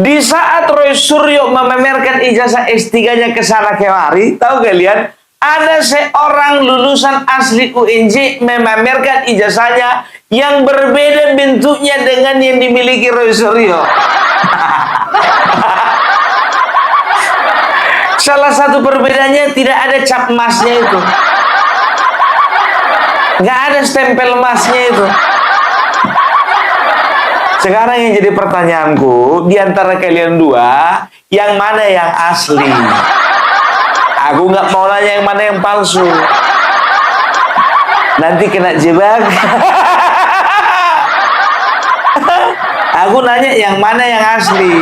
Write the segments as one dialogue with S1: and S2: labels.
S1: Di saat Roy Suryo memamerkan ijazah S3-nya ke sana kemari, tahu kalian? Ada seorang lulusan asli UNJ memamerkan ijazahnya yang berbeda bentuknya dengan yang dimiliki Roy Suryo. Salah satu perbedaannya tidak ada cap emasnya itu. Nggak ada stempel emasnya itu. Sekarang yang jadi pertanyaanku, di antara kalian dua, yang mana yang asli? Aku nggak mau nanya yang mana yang palsu. Nanti kena jebak. Aku nanya yang mana yang asli.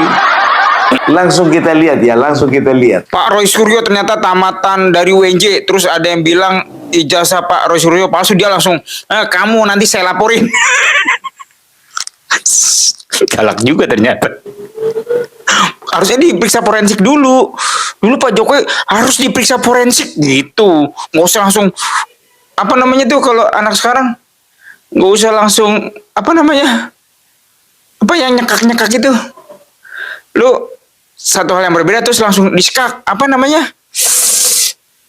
S1: Langsung kita lihat ya, langsung kita lihat.
S2: Pak Roy Suryo ternyata tamatan dari UNJ. Terus ada yang bilang ijazah Pak Roy Suryo palsu. Dia langsung, kamu nanti saya laporin. Galak juga ternyata. Harusnya diperiksa forensik dulu. Dulu Pak Jokowi harus diperiksa forensik gitu. Nggak usah langsung, apa namanya tuh kalau anak sekarang? Nggak usah langsung, apa namanya? Apa yang nyekak-nyekak gitu. Lu satu hal yang berbeda terus langsung disekak. Apa namanya?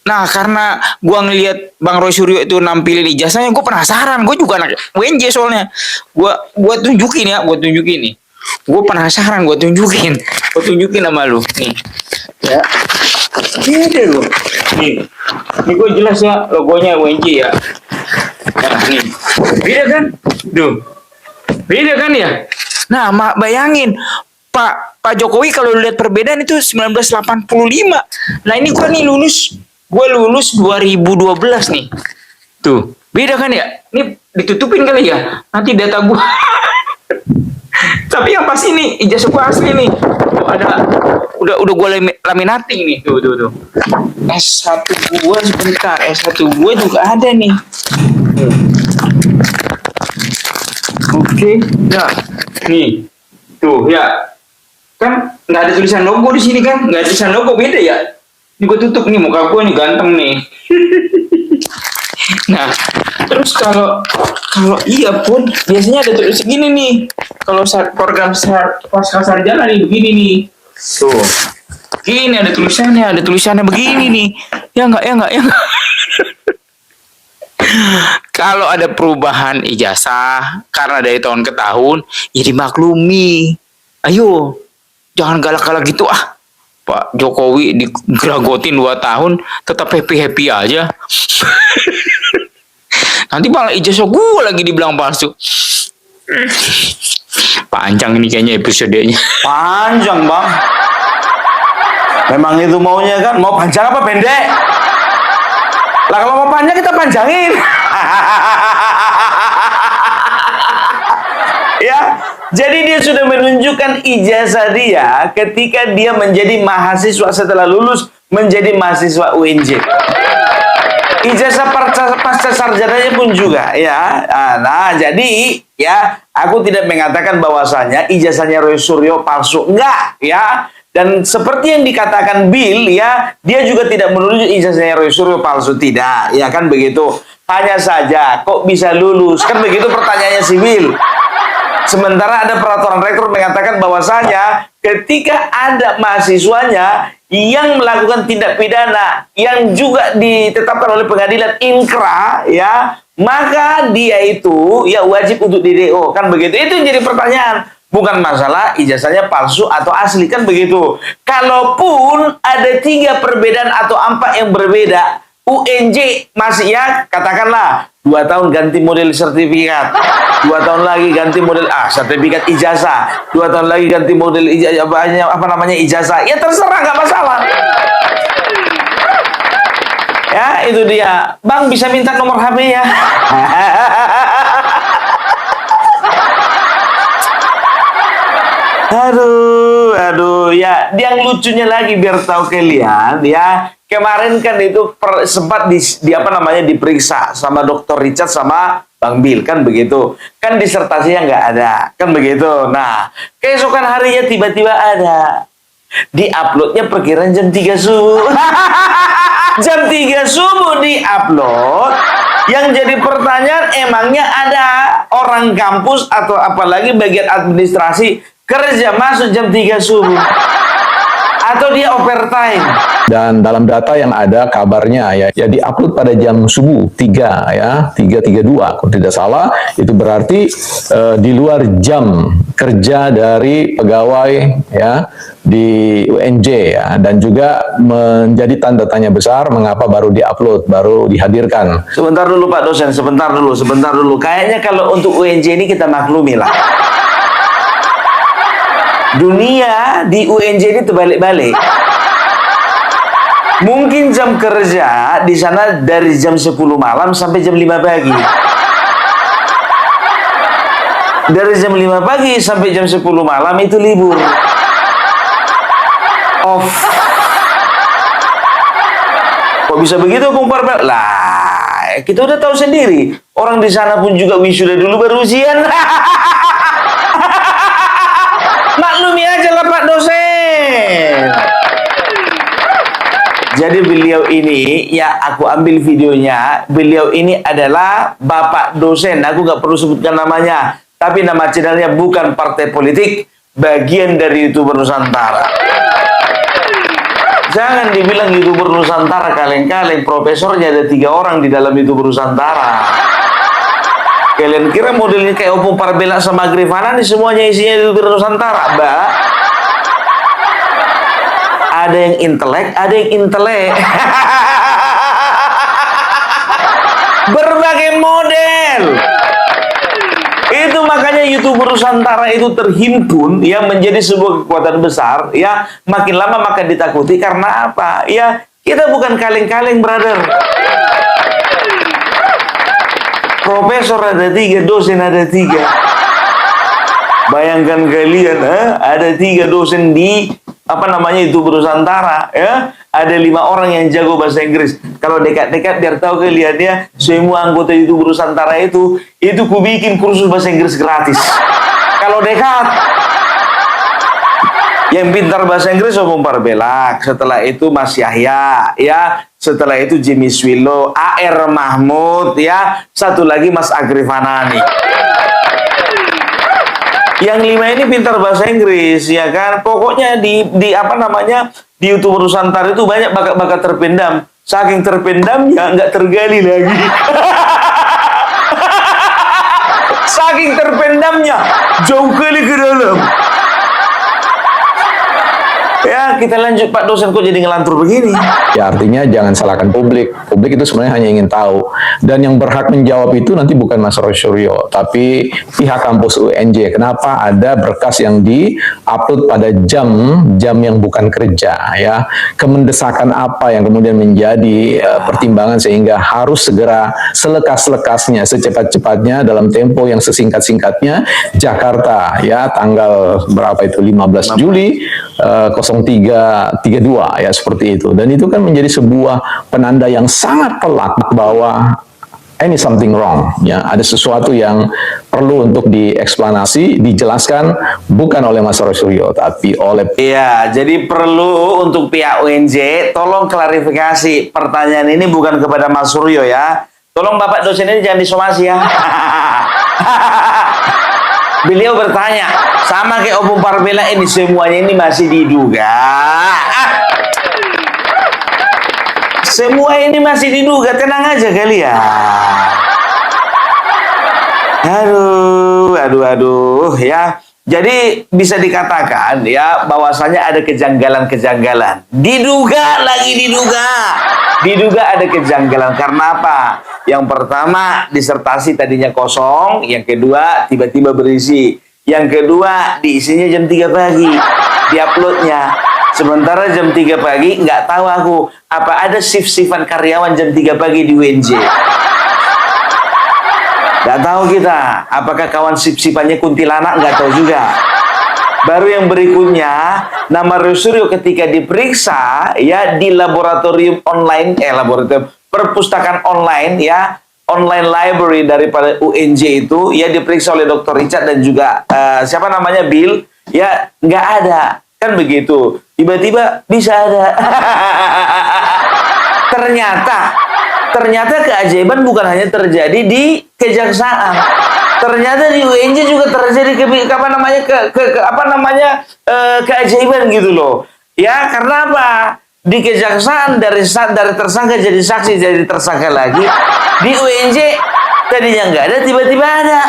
S2: Nah, karena gua ngelihat Bang Roy Suryo itu nampilin ijazahnya, gua penasaran. Gua juga anak UNJ soalnya. Gua tunjukin ya, gua tunjukin nih. Gua penasaran, gua tunjukin sama lu. Nih. Ya. Ini deh lu. Nih. Ini gua jelas ya logonya UNJ ya. Nah, nih. Beda kan? Tuh. Beda kan ya? Nah, bayangin Pak Jokowi kalau lihat perbedaan itu 1985. Nah, ini gua nih lulus 2012 nih. Tuh, beda kan ya? Ini ditutupin kali ya? Nanti data gua. Tapi yang pasti nih ijazah gua asli nih. Tuh, ada udah gua laminating nih. Tuh. S1 gua sebentar, S1 gua juga ada nih. Oke, ya. Nih. Tuh, ya. Kan nggak ada tulisan logo di sini kan? Nggak ada tulisan logo, beda ya? Ini gue tutup nih, muka gue nih ganteng nih. Nah, terus kalau iya pun biasanya ada tulis segini nih. Kalau program pasca sarjana nih begini nih. Tuh. Gini ada tulisannya begini nih. Ya enggak. Kalau ada perubahan ijazah karena dari tahun ke tahun, ya dimaklumi. Ayo, jangan galak-galak gitu ah. Pak Jokowi digeragotin 2 tahun tetap happy aja. Nanti malah ijazah gue lagi dibilang palsu. Panjang ini kayaknya episodenya.
S1: Panjang bang. Memang itu maunya kan. Mau panjang apa pendek? Lah kalau mau panjang kita panjangin. Ya. Jadi dia sudah menunjukkan ijazah dia ketika dia menjadi mahasiswa setelah lulus menjadi mahasiswa UNJ. Ijazah pasca sarjananya pun juga ya. Nah, jadi ya aku tidak mengatakan bahwasanya ijazahnya Roy Suryo palsu, enggak ya. Dan seperti yang dikatakan Bill ya, dia juga tidak menuduh ijazahnya Roy Suryo palsu, tidak. Ya kan begitu. Hanya saja kok bisa lulus? Kan begitu pertanyaannya si Bill. Sementara ada peraturan rektor mengatakan bahwasanya ketika ada mahasiswanya yang melakukan tindak pidana yang juga ditetapkan oleh pengadilan inkra ya, maka dia itu ya wajib untuk di DO, kan begitu. Itu yang jadi pertanyaan, bukan masalah ijazahnya palsu atau asli, kan begitu. Kalaupun ada 3 perbedaan atau 4 yang berbeda, UNJ masih ya katakanlah 2 tahun ganti model sertifikat, 2 tahun lagi ganti model sertifikat ijazah, 2 tahun lagi ganti model ijazah, apa namanya ijazah, ya terserah, nggak masalah. Ya itu dia, Bang bisa minta nomor HP ya. Aduh ya, yang lucunya lagi biar tahu kalian ya. Kemarin kan itu sempat di apa namanya diperiksa sama Dr. Richard sama Bang Bill, kan begitu. Kan disertasinya nggak ada, kan begitu. Nah, keesokan harinya tiba-tiba ada. Di-uploadnya perkiraan jam 3 subuh. Jam 3 subuh di-upload. Yang jadi pertanyaan, emangnya ada orang kampus atau apalagi bagian administrasi kerja masuk jam 3 subuh atau dia overtime.
S3: Dan dalam data yang ada kabarnya ya diupload pada jam subuh 3 ya 3.32 kalau tidak salah, itu berarti di luar jam kerja dari pegawai ya di UNJ ya, dan juga menjadi tanda tanya besar mengapa baru diupload, baru dihadirkan.
S1: Sebentar dulu Pak dosen, sebentar dulu. Kayaknya kalau untuk UNJ ini kita maklumi lah. Dunia di UNJ ini terbalik-balik. Mungkin jam kerja di sana dari jam 10 malam sampai jam 5 pagi. Dari jam 5 pagi sampai jam 10 malam itu libur. Off. Kok bisa begitu, Bung Parbel? Lah, kita udah tahu sendiri. Orang di sana pun juga wisuda dulu baru ujian. Maklumi aja lah Pak dosen. Jadi beliau ini, ya aku ambil videonya, beliau ini adalah Bapak dosen, aku gak perlu sebutkan namanya, tapi nama channelnya bukan partai politik, bagian dari YouTuber Nusantara. Jangan dibilang YouTuber Nusantara kaleng-kaleng, profesornya ada 3 orang di dalam YouTuber Nusantara. Kalian kira modelnya kayak Opung Parbela sama Grifana nih semuanya isinya YouTuber Nusantara? Mbak, ada yang intelek, ada yang intelek. Berbagai model. Itu makanya YouTuber Nusantara itu terhimpun ya menjadi sebuah kekuatan besar ya, makin lama makin ditakuti karena apa? Ya, kita bukan kaleng-kaleng, brother. Profesor ada 3, dosen ada 3. Bayangkan kalian, ada 3 dosen di YouTuber Nusantara ya, ada 5 orang yang jago bahasa Inggris. Kalau dekat-dekat biar tahu kalian ya, semua anggota YouTuber Nusantara itu ku bikin kursus bahasa Inggris gratis. Kalau dekat, yang pintar bahasa Inggris Opung Parbelak, setelah itu Mas Yahya ya, setelah itu Jimmy Swilo, AR Mahmud ya, satu lagi Mas Agrifanani. Yang 5 ini pintar bahasa Inggris ya kan. Pokoknya di YouTuber Nusantara itu banyak bakat-bakat terpendam. Saking terpendamnya nggak tergali lagi. Saking terpendamnya jauh kali ke dalam. Ya, kita lanjut Pak dosen, kok jadi ngelantur begini?
S3: Ya artinya jangan salahkan publik. Publik itu sebenarnya hanya ingin tahu. Dan yang berhak menjawab itu nanti bukan Mas Roy Suryo, tapi pihak kampus UNJ. Kenapa ada berkas yang di-upload pada jam yang bukan kerja ya? Kemendesakan apa yang kemudian menjadi pertimbangan sehingga harus segera selekas-lekasnya, secepat-cepatnya dalam tempo yang sesingkat-singkatnya Jakarta ya, tanggal berapa itu 15 Juli 03.32 ya, seperti itu. Dan itu kan menjadi sebuah penanda yang sangat telak bahwa any something wrong ya, ada sesuatu yang perlu untuk dieksplanasi, dijelaskan bukan oleh Mas Roy Suryo tapi oleh
S1: jadi perlu untuk pihak UNJ tolong klarifikasi pertanyaan ini bukan kepada Mas Suryo ya. Tolong Bapak dosen ini jangan disomasi ya. Beliau bertanya, sama kayak Opung Parbela ini, semuanya ini masih diduga. Semua ini masih diduga, tenang aja kalian. Aduh ya. Jadi bisa dikatakan ya bahwasanya ada kejanggalan-kejanggalan. Diduga ada kejanggalan karena apa? Yang pertama, disertasi tadinya kosong, yang kedua tiba-tiba berisi, yang kedua diisinya jam 3 pagi, diuploadnya. Sementara jam 3 pagi nggak tahu aku apa ada shift-shiftan karyawan jam 3 pagi di UNJ. Nggak tahu kita, apakah kawan sip-sipannya kuntilanak, nggak tahu juga. Baru yang berikutnya, nama Roy Suryo ketika diperiksa ya di laboratorium online, laboratorium perpustakaan online ya, online library daripada UNJ itu ya, diperiksa oleh Dr. Richard dan juga siapa namanya Bill ya, nggak ada kan begitu. Tiba-tiba bisa ada. Ternyata keajaiban bukan hanya terjadi di kejaksaan, ternyata di UNJ juga terjadi keajaiban gitu loh. Ya, karena apa? Di kejaksaan dari tersangka jadi saksi jadi tersangka lagi. Di UNJ tadinya nggak ada, tiba-tiba ada.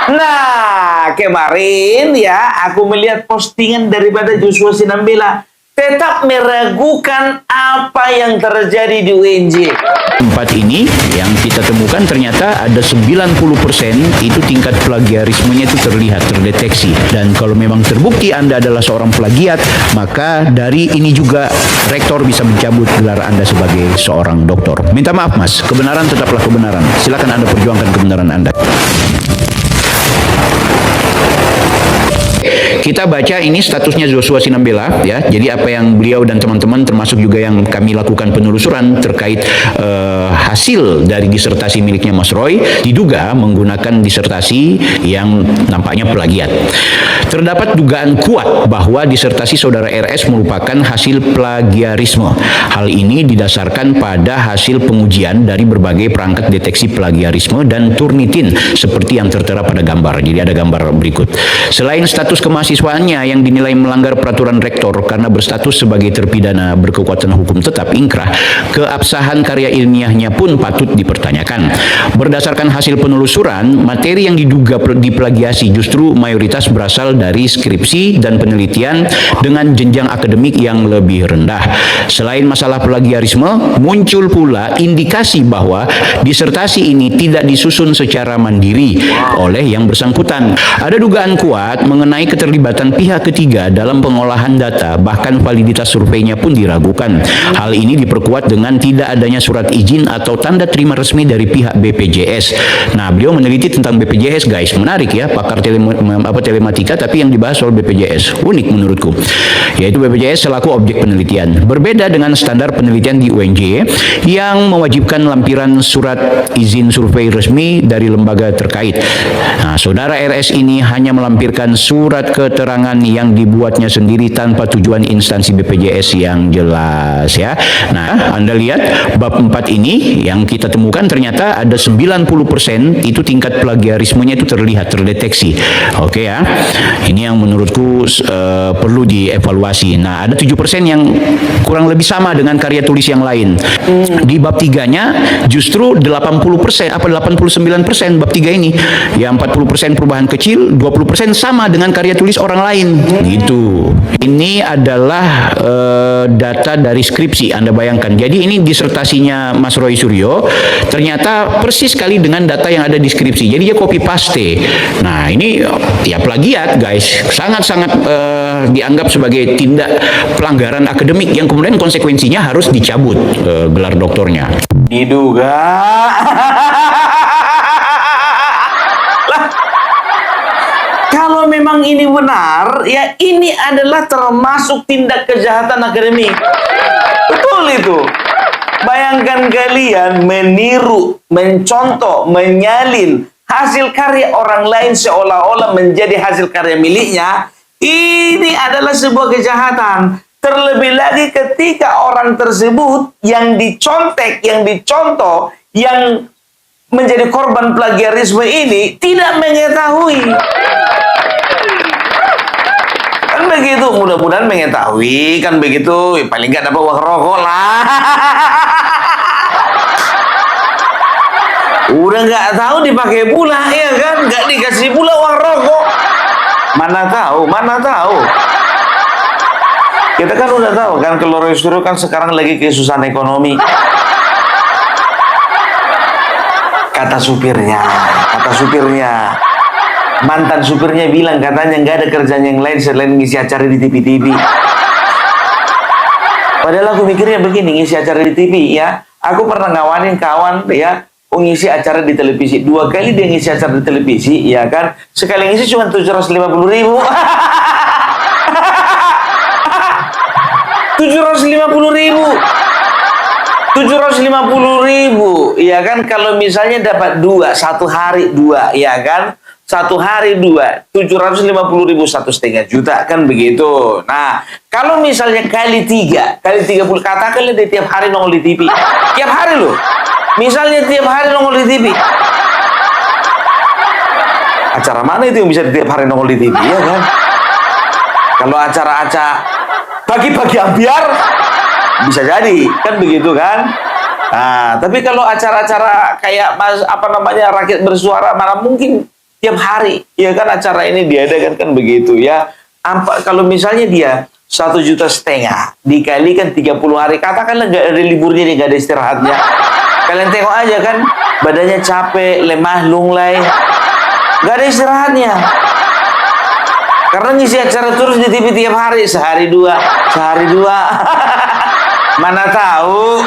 S1: Nah, kemarin ya aku melihat postingan daripada Joshua Sinambela tetap meragukan apa yang terjadi di UNJ.
S4: Empat ini yang kita temukan ternyata ada 90% itu tingkat plagiarismenya itu terdeteksi. Dan kalau memang terbukti Anda adalah seorang plagiat, maka dari ini juga rektor bisa mencabut gelar Anda sebagai seorang doktor. Minta maaf Mas, kebenaran tetaplah kebenaran. Silakan Anda perjuangkan kebenaran Anda. Kita baca ini statusnya Joshua Sinambela ya. Jadi apa yang beliau dan teman-teman termasuk juga yang kami lakukan penelusuran terkait hasil dari disertasi miliknya Mas Roy diduga menggunakan disertasi yang nampaknya plagiat. Terdapat dugaan kuat bahwa disertasi saudara RS merupakan hasil plagiarisme. Hal ini didasarkan pada hasil pengujian dari berbagai perangkat deteksi plagiarisme dan Turnitin seperti yang tertera pada gambar. Jadi ada gambar berikut. Selain status kemahasiswaannya yang dinilai melanggar peraturan rektor karena berstatus sebagai terpidana berkekuatan hukum tetap inkrah, keabsahan karya ilmiahnya pun patut dipertanyakan. Berdasarkan hasil penelusuran, materi yang diduga diplagiasi justru mayoritas berasal dari skripsi dan penelitian dengan jenjang akademik yang lebih rendah. Selain masalah plagiarisme, muncul pula indikasi bahwa disertasi ini tidak disusun secara mandiri oleh yang bersangkutan. Ada dugaan kuat mengenai keterlibatan pihak ketiga dalam pengolahan data, bahkan validitas surveinya pun diragukan. Hal ini diperkuat dengan tidak adanya surat izin atau tanda terima resmi dari pihak BPJS. Nah, beliau meneliti tentang BPJS, guys. Menarik ya, pakar telematika, tapi yang dibahas soal BPJS. Unik menurutku. Yaitu BPJS selaku objek penelitian. Berbeda dengan standar penelitian di UNJ yang mewajibkan lampiran surat izin survei resmi dari lembaga terkait. Nah, saudara RS ini hanya melampirkan surat keterangan yang dibuatnya sendiri tanpa tujuan instansi BPJS yang jelas ya. Nah, Anda lihat bab 4 ini yang kita temukan ternyata ada 90% itu tingkat plagiarismenya itu terdeteksi. Oke ya. Ini yang menurutku perlu dievaluasi. Nah, ada 7% yang kurang lebih sama dengan karya tulis yang lain. Di bab 3-nya justru 80% apa 89% bab 3 ini. Ya 40% perubahan kecil, 20% sama dengan karya tulis orang lain. Gitu. Ini adalah data dari skripsi, Anda bayangkan. Jadi ini disertasinya Mas Roy Suryo ternyata persis sekali dengan data yang ada di skripsi. Jadi dia copy paste. Nah, ini ya plagiat, guys. Sangat-sangat dianggap sebagai tindak pelanggaran akademik yang kemudian konsekuensinya harus dicabut gelar doktornya.
S1: Diduga. Kalau memang ini benar, ya ini adalah termasuk tindak kejahatan akademik. Betul itu. Bayangkan kalian meniru, mencontoh, menyalin hasil karya orang lain seolah-olah menjadi hasil karya miliknya. Ini adalah sebuah kejahatan. Terlebih lagi ketika orang tersebut yang dicontek, yang dicontoh, yang menjadi korban plagiarisme ini tidak mengetahui. Kan begitu, mudah-mudahan mengetahui, kan begitu, paling nggak dapat uang rokok lah. Udah nggak tahu dipakai pula, ya kan? Nggak dikasih pula uang rokok. Mana tahu, mana tahu. Kita kan udah tahu kan, kalau Roy Suryo kan sekarang lagi kesusahan ekonomi. Kata supirnya, mantan supirnya bilang katanya nggak ada kerjaan yang lain selain ngisi acara di TV-TV. Padahal aku mikirnya begini, ngisi acara di TV ya. Aku pernah ngawanin kawan ya, ngisi acara di televisi. 2 kali dia ngisi acara di televisi, ya kan? Sekali ngisi cuma 750.000. 750.000, ya kan? Kalau misalnya dapat 2 satu hari 2, ya kan? Satu hari 2, 750.000, 1,5 juta, kan begitu. Nah, kalau misalnya kali 3, kali 30, katakanlah dia tiap hari nongol di TV. Tiap hari loh. Misalnya tiap hari nongol di TV. Acara mana itu yang bisa tiap hari nongol di TV, ya kan? Kalau acara-acara pagi-pagi ambiar, bisa jadi, kan begitu kan? Nah, tapi kalau acara-acara kayak rakyat bersuara, mana mungkin tiap hari, ya kan acara ini diadakan kan begitu ya. Kalau misalnya dia 1,5 juta dikalikan 30 hari, katakanlah nggak ada liburnya, dia nggak ada istirahatnya. Kalian tengok aja kan, badannya capek, lemah, lunglai, nggak ada istirahatnya. Karena ngisi acara terus di TV tiap hari, sehari dua. Mana tahu.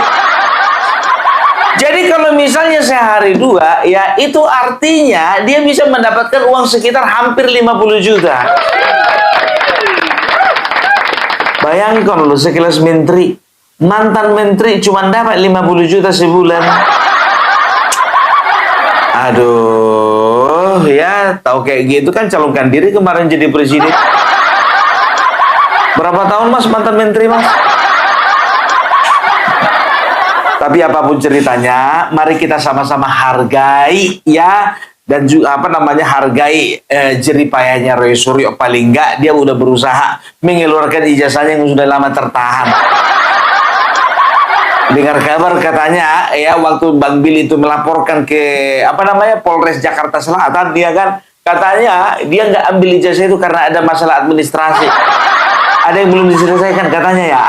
S1: Jadi kalau misalnya sehari dua, ya itu artinya dia bisa mendapatkan uang sekitar hampir 50 juta. Bayangkan loh, sekelas menteri, mantan menteri cuma dapat 50 juta sebulan. Aduh, ya tahu kayak gitu kan calonkan diri kemarin jadi presiden. Berapa tahun Mas mantan menteri Mas? Tapi apapun ceritanya, mari kita sama-sama hargai ya, dan juga hargai jeripayahnya Roy Suryo. Paling enggak dia udah berusaha mengeluarkan ijazahnya yang sudah lama tertahan. Dengar kabar katanya ya, waktu Bang Bil itu melaporkan ke Polres Jakarta Selatan, dia kan katanya dia nggak ambil ijazah itu karena ada masalah administrasi. Ada yang belum diselesaikan katanya ya.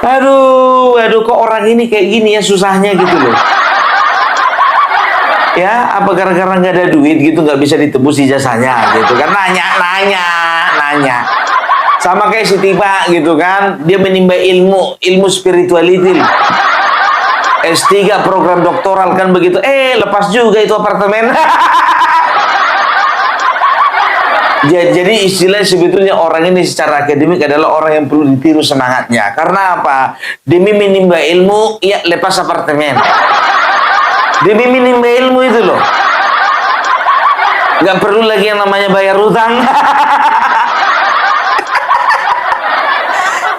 S1: Aduh, kok orang ini kayak gini ya, susahnya gitu loh. Ya, apa gara-gara nggak ada duit gitu, nggak bisa ditebus ijazahnya gitu kan? Nanya. Sama kayak si Tiba gitu kan, dia menimba ilmu spirituality. S3 program doktoral kan begitu. Lepas juga itu apartemen. Jadi istilah sebetulnya orang ini secara akademik adalah orang yang perlu ditiru semangatnya. Karena apa? Demi menimba ilmu, ya lepas apartemen. Demi menimba ilmu itu loh. Gak perlu lagi yang namanya bayar utang.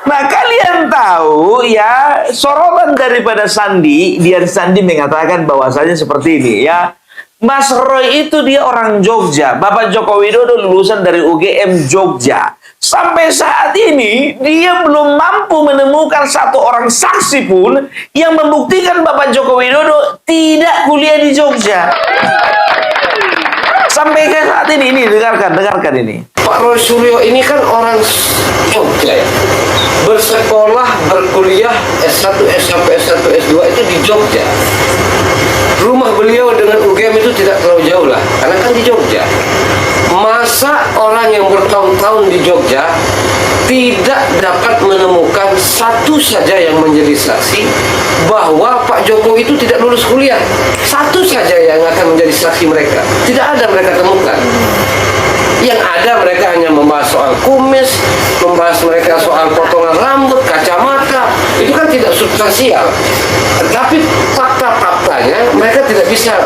S1: Nah, kalian tahu ya, sorotan daripada Dian Sandi mengatakan bahwasanya seperti ini ya. Mas Roy itu dia orang Jogja. Bapak Joko Widodo lulusan dari UGM Jogja. Sampai saat ini dia belum mampu menemukan satu orang saksi pun yang membuktikan Bapak Joko Widodo tidak kuliah di Jogja. Sampai ke saat ini dengarkan ini.
S5: Pak Roy Suryo ini kan orang Jogja ya. Bersekolah, berkuliah S1, S1, S2 itu di Jogja. Rumah beliau dengan UGM itu tidak terlalu jauh lah, karena kan di Jogja. Masa orang yang bertahun-tahun di Jogja tidak dapat menemukan satu saja yang menjadi saksi bahwa Pak Jokowi itu tidak lulus kuliah? Satu saja yang akan menjadi saksi mereka. Tidak ada mereka temukan. Yang ada mereka hanya membahas soal kumis, membahas mereka soal potongan rambut, kacamata. Itu kan tidak substansial. Tapi fakta-faktanya mereka tidak bisa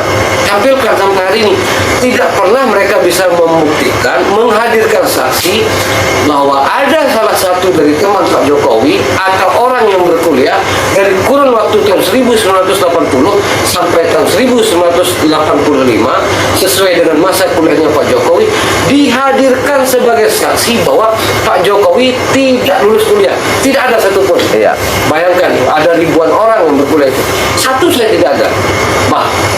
S5: tampilkan sampai hari ini. Tidak pernah mereka bisa membuktikan, menghadirkan saksi bahwa ada salah satu dari teman Pak Jokowi atau orang yang berkuliah dari kurun waktu tahun 1980 sampai tahun 1985 sesuai dengan masa kuliahnya Pak Jokowi, dihadirkan sebagai saksi bahwa Pak Jokowi tidak lulus kuliah. Tidak ada satupun.
S1: Iya.
S5: Bayangkan, ada ribuan orang yang berkuliah itu. Satu saja tidak ada.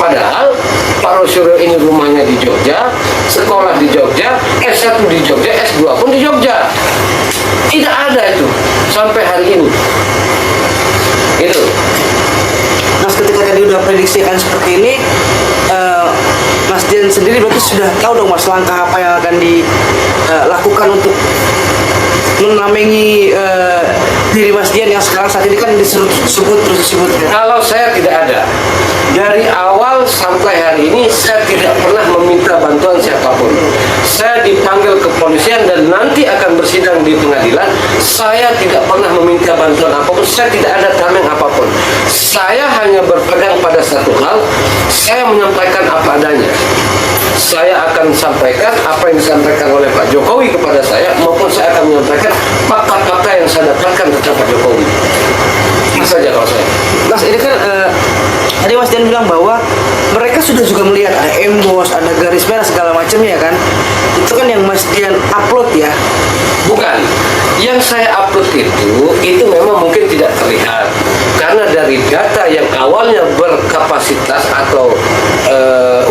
S5: Padahal Pak Roy Suryo ini rumahnya di Jogja, sekolah di Jogja, S1 di Jogja, S2 pun di Jogja. Tidak ada itu sampai hari ini. Itu.
S6: Mas, ketika tadi udah prediksikan seperti ini, Mas Dian sendiri berarti sudah tahu dong Mas langkah apa yang akan dilakukan untuk menamengi diri Mas Dian yang sekarang saat ini kan disebut terus ya.
S5: Kalau saya tidak ada, dari awal sampai hari ini saya tidak pernah meminta bantuan siapapun. Saya dipanggil kepolisian dan nanti akan bersidang di pengadilan. Saya tidak pernah meminta bantuan apapun. Saya tidak ada tameng apapun. Saya hanya berpegang pada satu hal. Saya menyampaikan apa adanya. Saya akan sampaikan apa yang disampaikan oleh Pak Jokowi kepada saya, maupun saya akan menyampaikan fakta-fakta yang saya dapatkan tentang Pak Jokowi. Itu saja kalau saya.
S6: Mas, ini kan Tadi Mas Dian bilang bahwa mereka sudah juga melihat ada emboss, ada garis merah segala macamnya kan. Itu kan yang Mas Dian upload ya.
S5: Bukan. Yang saya upload itu memang mungkin tidak terlihat. Karena dari data yang awalnya berkapasitas atau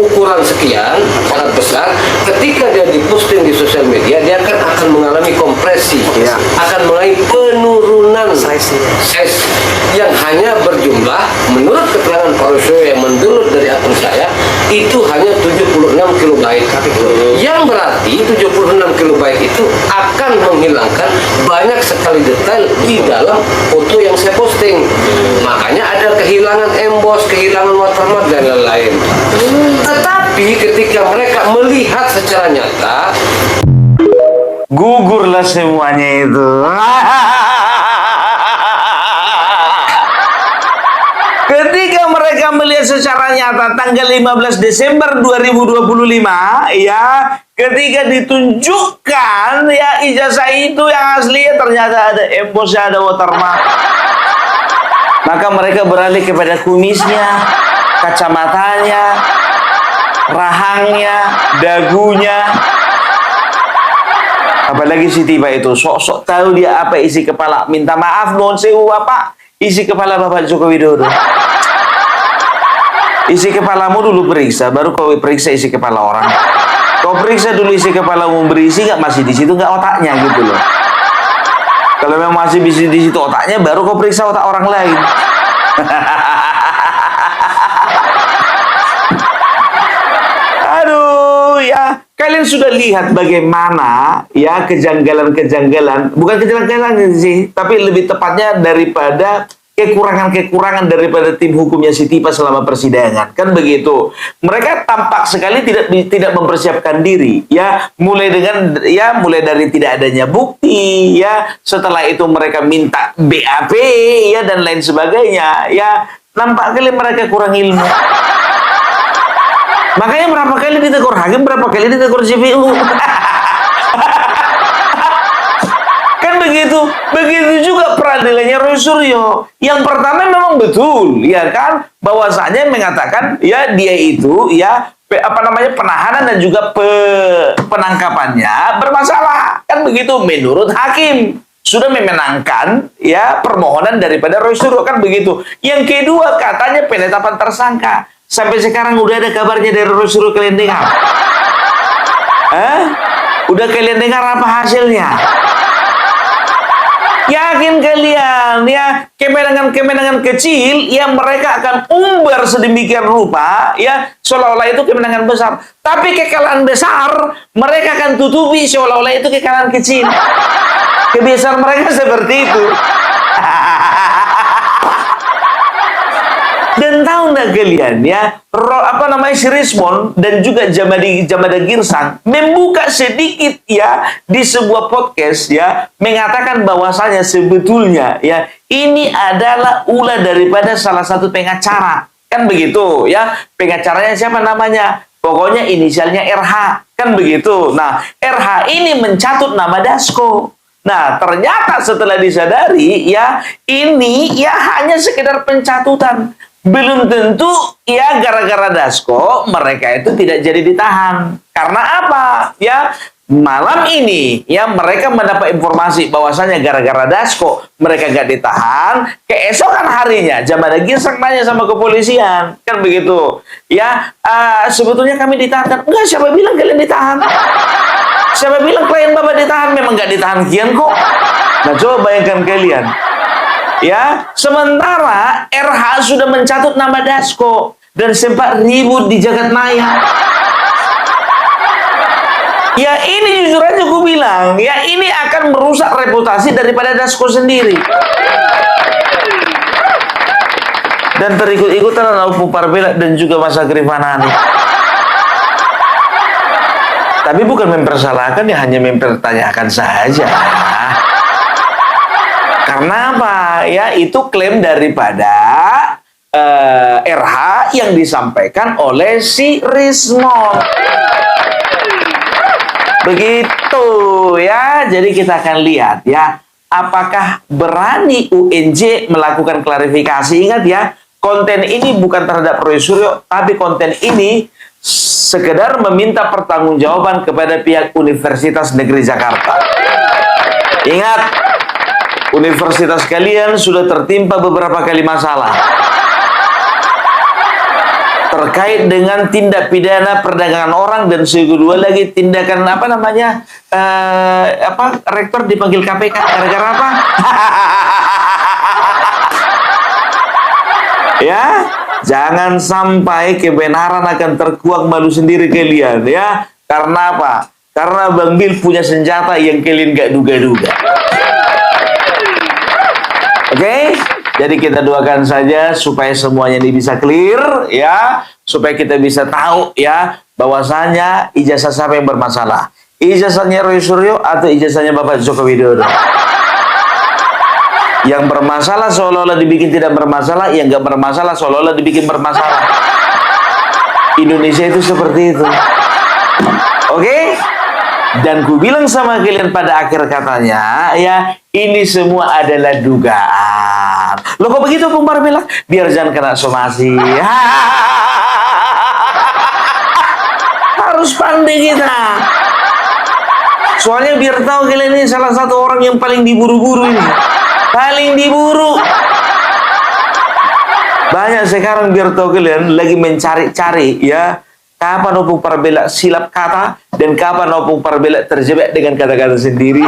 S5: ukuran sekian sangat besar, ketika dia diposting di sosial media, dia akan mengalami kompresi, akan mulai penurunan size yang hanya berjumlah, menurut keterangan Pak Rusyo yang menurut dari akun saya, itu hanya 76 kilobyte. Yang berarti 76 kilobyte itu akan menghilangkan banyak sekali detail di dalam foto yang saya posting. Makanya ada kehilangan emboss, kehilangan watermark dan lain-lain. Tetapi ketika mereka melihat secara nyata,
S1: Gugurlah semuanya itu. Ketika mereka melihat secara nyata tanggal 15 Desember 2025, ya, ketika ditunjukkan ya ijazah itu yang asli, ternyata ada embossnya, ada watermark. Maka mereka beralih kepada kumisnya, kacamatanya, rahangnya, dagunya. Apalagi si tiba itu sok-sok tahu dia apa isi kepala. Minta maaf non sewu Bapak, isi kepala Bapak Joko Widodo. Isi kepalamu dulu periksa, baru kau periksa isi kepala orang. Kau periksa dulu isi kepalamu berisi nggak, masih di situ nggak otaknya gitu loh. Kalau memang masih di situ otaknya, baru kau periksa otak orang lain. Aduh, ya. Kalian sudah lihat bagaimana ya kejanggalan-kejanggalan, bukan kejanggalan sih, tapi lebih tepatnya daripada kekurangan-kekurangan daripada tim hukumnya Siti Pas selama persidangan, kan begitu. Mereka tampak sekali tidak mempersiapkan diri, ya, mulai dari tidak adanya bukti, ya, setelah itu mereka minta BAP, ya, dan lain sebagainya, ya, nampak kali mereka kurang ilmu. Makanya berapa kali ditegur hakim, berapa kali ditegur CPU. Kan begitu. Begitu juga peradilannya Roy Suryo. Yang pertama memang betul, ya kan, bahwasanya mengatakan ya dia itu ya penahanan dan juga penangkapannya bermasalah. Kan begitu menurut hakim. Sudah memenangkan ya permohonan daripada Roy Suryo, kan begitu. Yang kedua katanya penetapan tersangka. Sampai sekarang udah ada kabarnya dari Roy Suryo, kalian dengar? Udah kalian dengar apa hasilnya? Yakin kalian ya kemenangan-kemenangan kecil yang mereka akan umbar sedemikian rupa ya seolah-olah itu kemenangan besar. Tapi kekalahan besar mereka akan tutupi seolah-olah itu kekalahan kecil. Kebiasaan mereka seperti itu. Dan tahu nggak kalian ya, si Rismon dan juga Jamada Girsang membuka sedikit ya di sebuah podcast ya, mengatakan bahwasanya sebetulnya ya ini adalah ulah daripada salah satu pengacara, kan begitu ya. Pengacaranya siapa namanya? Pokoknya inisialnya RH, kan begitu. Nah, RH ini mencatut nama Dasko. Nah, ternyata setelah disadari ya ini ya hanya sekedar pencatutan. Belum tentu ya gara-gara Dasko mereka itu tidak jadi ditahan. Karena apa? Ya malam ini ya mereka mendapat informasi bahwasanya gara-gara Dasko mereka gak ditahan. Keesokan harinya Jamada Girsang nanya sama kepolisian, kan begitu. Ya sebetulnya kami ditahan. Enggak, siapa bilang kalian ditahan? Siapa bilang klien Bapak ditahan? Memang gak ditahan kian kok. Nah, coba bayangkan kalian. Ya, sementara RH sudah mencatut nama Dasko dan sempat ribut di jagat maya. Ya ini jujur aja gue bilang, ya ini akan merusak reputasi daripada Dasko sendiri. Dan terikut-ikutan Naufu Parbela dan juga Mas Agrif Fanani. Tapi bukan mempersalahkan, ya hanya mempertanyakan saja. Karena apa? Ya, itu klaim daripada RH yang disampaikan oleh si Rismon. Begitu ya. Jadi kita akan lihat ya, apakah berani UNJ melakukan klarifikasi. Ingat ya, konten ini bukan terhadap Roy Suryo, tapi konten ini sekedar meminta pertanggungjawaban kepada pihak Universitas Negeri Jakarta. Ingat, universitas kalian sudah tertimpa beberapa kali masalah terkait dengan tindak pidana perdagangan orang, dan kedua lagi tindakan rektor dipanggil KPK gara-gara apa? Ya, jangan sampai kebenaran akan terkuak malu sendiri kalian ya. Karena apa? Karena Bang Bil punya senjata yang kalian gak duga-duga. Oke? Jadi kita doakan saja supaya semuanya ini bisa clear ya, supaya kita bisa tahu ya bahwasanya ijazah siapa yang bermasalah. Ijazahnya Roy Suryo atau ijazahnya Bapak Joko Widodo. Yang bermasalah seolah-olah dibikin tidak bermasalah, yang nggak bermasalah seolah-olah dibikin bermasalah. Indonesia itu seperti itu. Oke? Dan ku bilang sama kalian pada akhir katanya ya, ini semua adalah dugaan. Loh kok begitu Bung Bar bilang? Biar jangan kena somasi. Harus pandai kita. Soalnya biar tahu kalian ini salah satu orang yang paling diburu-buru ini. Paling diburu. Banyak sekarang biar tahu kalian lagi mencari-cari ya, kapan Opung Parbela silap kata dan kapan Opung Parbela terjebak dengan kata-kata sendiri.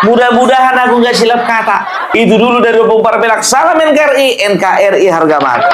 S1: Mudah-mudahan aku nggak silap kata. Itu dulu dari Opung Parbela. Salam NKRI, NKRI harga mati.